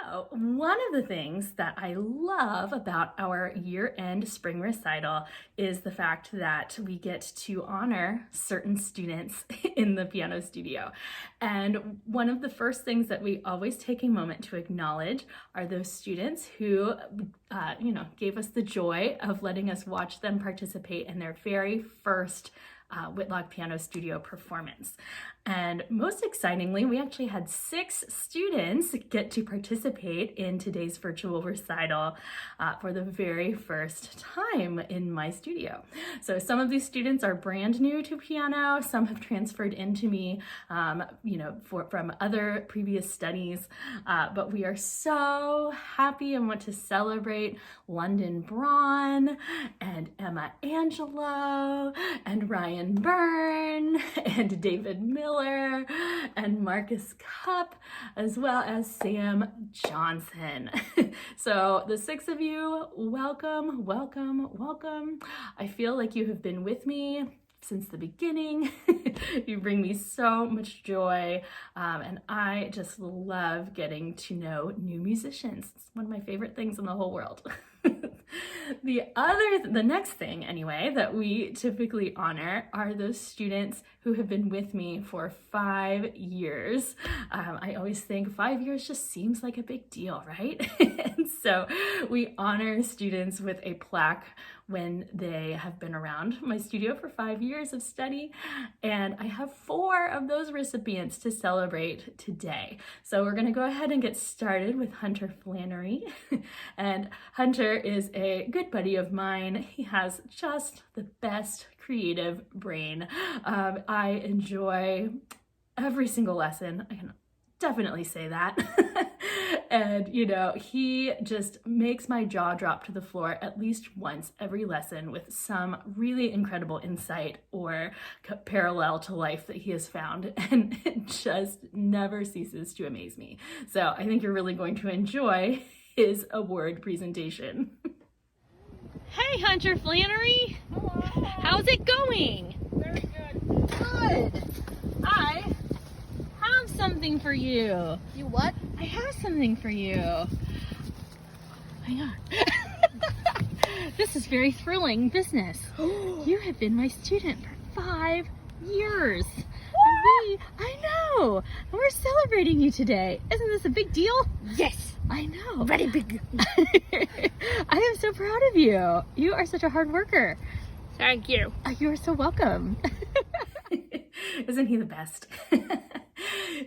So, one of the things that I love about our year-end spring recital is the fact that we get to honor certain students in the piano studio. And one of the first things that we always take a moment to acknowledge are those students who, gave us the joy of letting us watch them participate in their very first Whitlock Piano Studio performance. And most excitingly, we actually had 6 students get to participate in today's virtual recital for the very first time in my studio. So some of these students are brand new to piano, some have transferred into me, from other previous studies, but we are so happy and want to celebrate London Braun and Emma Angelo and Ryan Byrne and David Miller and Marcus Cup, as well as Sam Johnson. So the 6 of you, welcome, welcome, welcome. I feel like you have been with me since the beginning. You bring me so much joy, and I just love getting to know new musicians. It's one of my favorite things in the whole world. The next thing anyway that we typically honor are those students who have been with me for 5 years. I always think 5 years just seems like a big deal, right? And so we honor students with a plaque when they have been around my studio for 5 years of study. And I have 4 of those recipients to celebrate today. So we're gonna go ahead and get started with Hunter Flannery. And Hunter is a good buddy of mine. He has just the best creative brain. I enjoy every single lesson. I can definitely say that. And he just makes my jaw drop to the floor at least once every lesson with some really incredible insight or parallel to life that he has found, and it just never ceases to amaze me. So I think you're really going to enjoy his award presentation. Hey, Hunter Flannery. Hello. How's it going? Very good. Good. I have something for you. You what? I have something for you. Hang on. This is very thrilling business. You have been my student for 5 years. I know. And we're celebrating you today. Isn't this a big deal? Yes. I know. Very big. I am so proud of you. You are such a hard worker. Thank you. You are so welcome. Isn't he the best?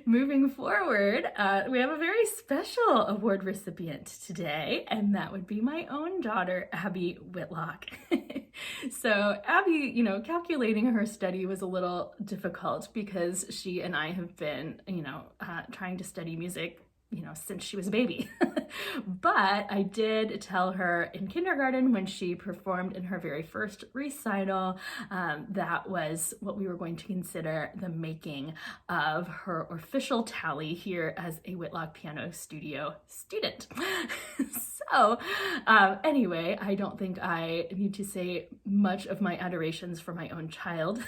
Moving forward, we have a very special award recipient today, and that would be my own daughter, Abby Whitlock. So Abby, calculating her study was a little difficult because she and I have been, trying to study music since she was a baby. But I did tell her in kindergarten when she performed in her very first recital, that was what we were going to consider the making of her official tally here as a Whitlock Piano Studio student. So anyway, I don't think I need to say much of my adorations for my own child,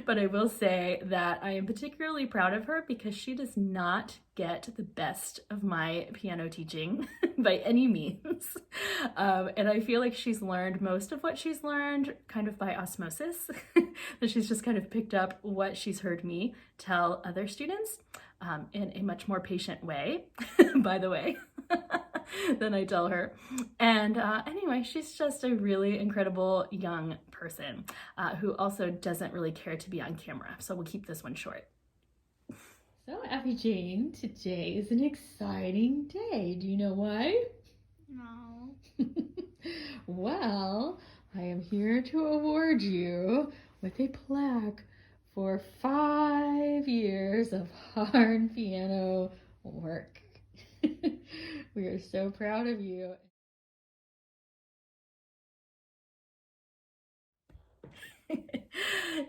but I will say that I am particularly proud of her because she does not get the best of my piano teaching by any means. And I feel like she's learned most of what she's learned kind of by osmosis, that she's just kind of picked up what she's heard me tell other students in a much more patient way, by the way, than I tell her. And anyway, she's just a really incredible young person who also doesn't really care to be on camera. So we'll keep this one short. So, Abby Jane, today is an exciting day. Do you know why? No. Well, I am here to award you with a plaque for 5 years of hard piano work. We are so proud of you.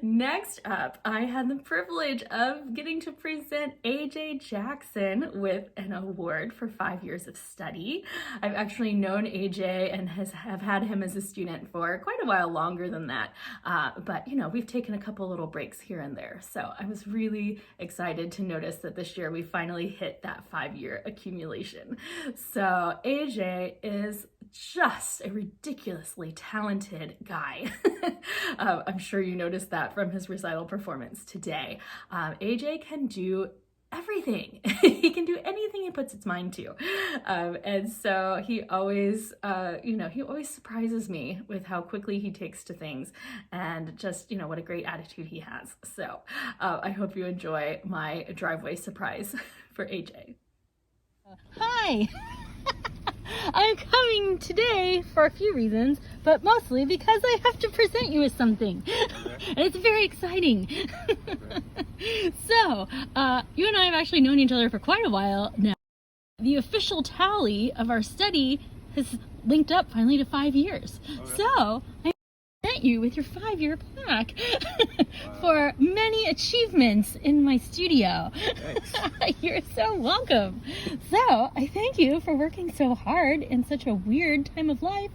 Next up, I had the privilege of getting to present AJ Jackson with an award for 5 years of study. I've actually known AJ and have had him as a student for quite a while longer than that. But we've taken a couple little breaks here and there. So I was really excited to notice that this year we finally hit that 5-year accumulation. So AJ is just a ridiculously talented guy. I'm sure you noticed that from his recital performance today. AJ can do everything. He can do anything he puts his mind to. And so he always surprises me with how quickly he takes to things and just, what a great attitude he has. So I hope you enjoy my driveway surprise for AJ. Hi! I'm coming today for a few reasons, but mostly because I have to present you with something. And it's very exciting. So, you and I have actually known each other for quite a while now. The official tally of our study has linked up finally to 5 years. Okay. So, I present you with your 5-year plaque for many achievements in my studio. You're so welcome. So I thank you for working so hard in such a weird time of life.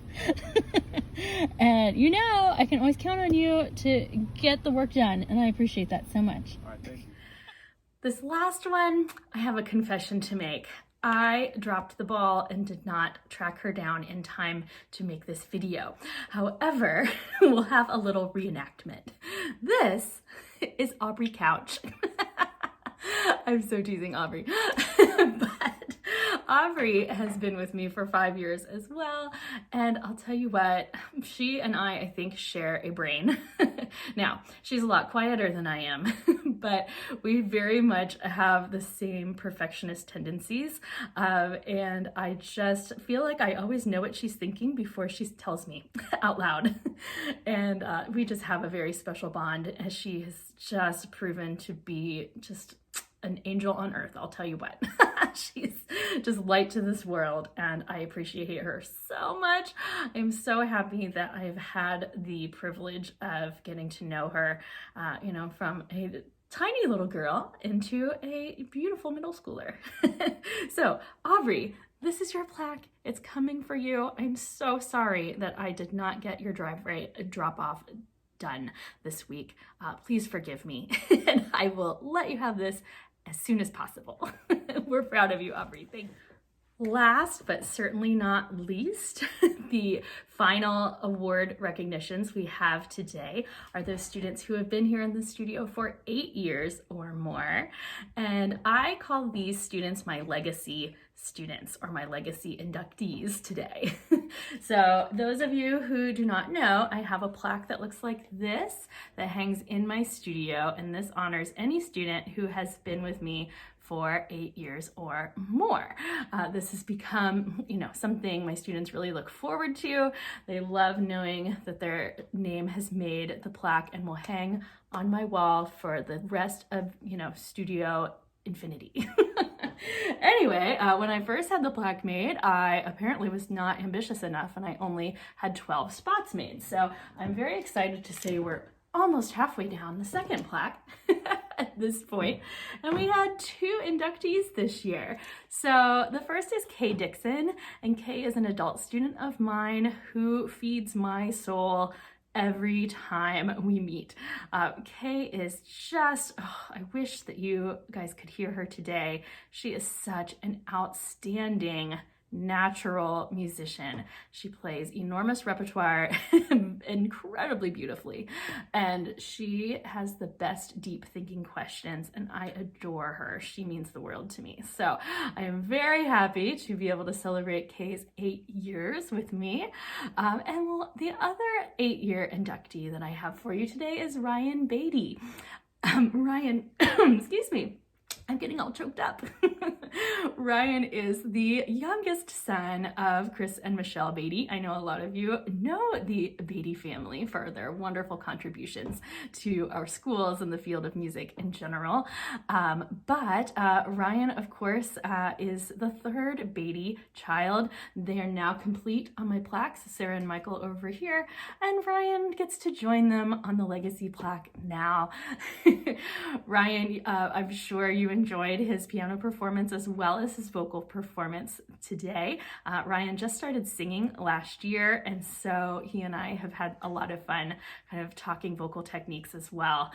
And I can always count on you to get the work done, and I appreciate that so much. All right, thank you. This last one, I have a confession to make. I dropped the ball and did not track her down in time to make this video. However, we'll have a little reenactment. This is Aubrey Couch. I'm so teasing Aubrey. But Aubrey has been with me for 5 years as well. And I'll tell you what, she and I think, share a brain. Now, she's a lot quieter than I am, but we very much have the same perfectionist tendencies. And I just feel like I always know what she's thinking before she tells me out loud. And we just have a very special bond, as she has just proven to be just an angel on earth. I'll tell you what. She's just light to this world, and I appreciate her so much. I'm so happy that I've had the privilege of getting to know her, from a tiny little girl into a beautiful middle schooler. So, Aubrey, this is your plaque. It's coming for you. I'm so sorry that I did not get your driveway drop-off done this week. Please forgive me, and I will let you have this as soon as possible. We're proud of you, Aubrey. Thank you. Last, but certainly not least, the final award recognitions we have today are those students who have been here in the studio for 8 years or more. And I call these students my legacy students, or my legacy inductees today. So those of you who do not know, I have a plaque that looks like this that hangs in my studio, and this honors any student who has been with me for 8 years or more. This has become, something my students really look forward to. They love knowing that their name has made the plaque and will hang on my wall for the rest of, studio infinity. Anyway, when I first had the plaque made, I apparently was not ambitious enough, and I only had 12 spots made. So I'm very excited to say we're almost halfway down the second plaque at this point, and we had 2 inductees this year. So the first is Kay Dixon, and Kay is an adult student of mine who feeds my soul every time we meet. Kay is just, I wish that you guys could hear her today. She is such an outstanding natural musician. She plays enormous repertoire incredibly beautifully, and she has the best deep thinking questions, and I adore her. She means the world to me. So I am very happy to be able to celebrate Kay's 8 years with me. And the other 8-year inductee that I have for you today is Ryan Beatty. Ryan, excuse me. I'm getting all choked up. Ryan is the youngest son of Chris and Michelle Beatty. I know a lot of you know the Beatty family for their wonderful contributions to our schools and the field of music in general. But Ryan, of course, is the third Beatty child. They are now complete on my plaques, Sarah and Michael over here, and Ryan gets to join them on the legacy plaque now. Ryan, I'm sure you enjoyed his piano performance as well as his vocal performance today. Ryan just started singing last year, and so he and I have had a lot of fun kind of talking vocal techniques as well.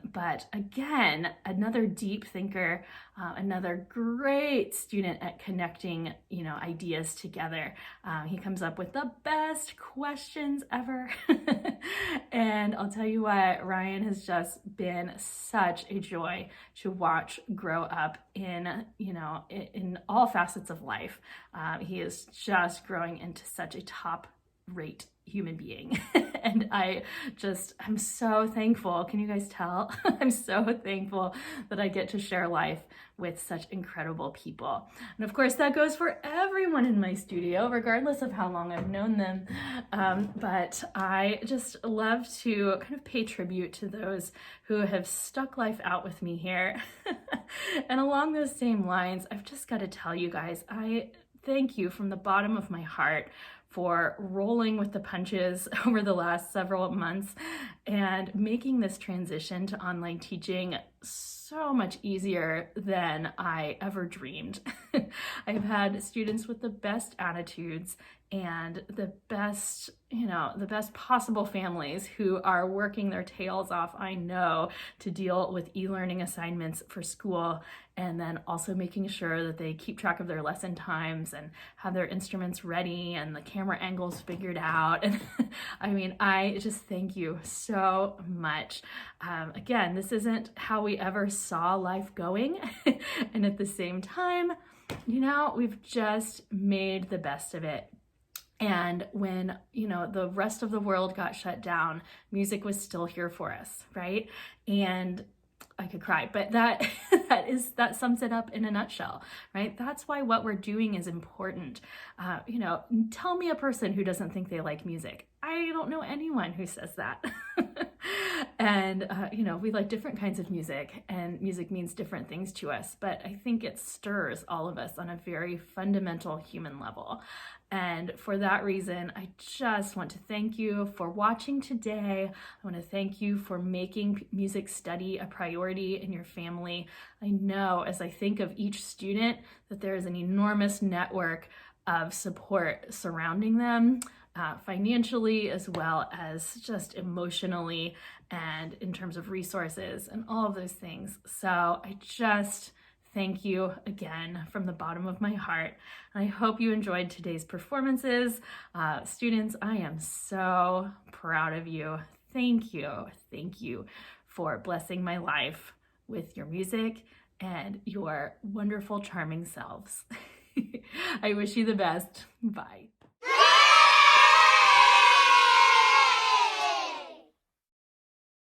But again, another deep thinker, another great student at connecting, ideas together. He comes up with the best questions ever. And I'll tell you what, Ryan has just been such a joy to watch grow up in all facets of life. He is just growing into such a top-rate human being. And I'm so thankful. Can you guys tell? I'm so thankful that I get to share life with such incredible people. And of course, that goes for everyone in my studio, regardless of how long I've known them. But I just love to kind of pay tribute to those who have stuck life out with me here. And along those same lines, I've just got to tell you guys, I thank you from the bottom of my heart for rolling with the punches over the last several months and making this transition to online teaching so much easier than I ever dreamed. I've had students with the best attitudes and the best possible families who are working their tails off, I know, to deal with e-learning assignments for school, and then also making sure that they keep track of their lesson times and have their instruments ready and the camera angles figured out. And I just thank you so much. Again, this isn't how we ever saw life going. And at the same time, we've just made the best of it. And when, the rest of the world got shut down, music was still here for us, right? And I could cry, but that sums it up in a nutshell, right? That's why what we're doing is important. Tell me a person who doesn't think they like music. I don't know anyone who says that. And, we like different kinds of music, and music means different things to us, but I think it stirs all of us on a very fundamental human level. And for that reason, I just want to thank you for watching today. I want to thank you for making music study a priority in your family. I know as I think of each student that there is an enormous network of support surrounding them, financially as well as just emotionally and in terms of resources and all of those things. So I just thank you again from the bottom of my heart. And I hope you enjoyed today's performances. Students, I am so proud of you. Thank you. Thank you for blessing my life with your music and your wonderful, charming selves. I wish you the best. Bye.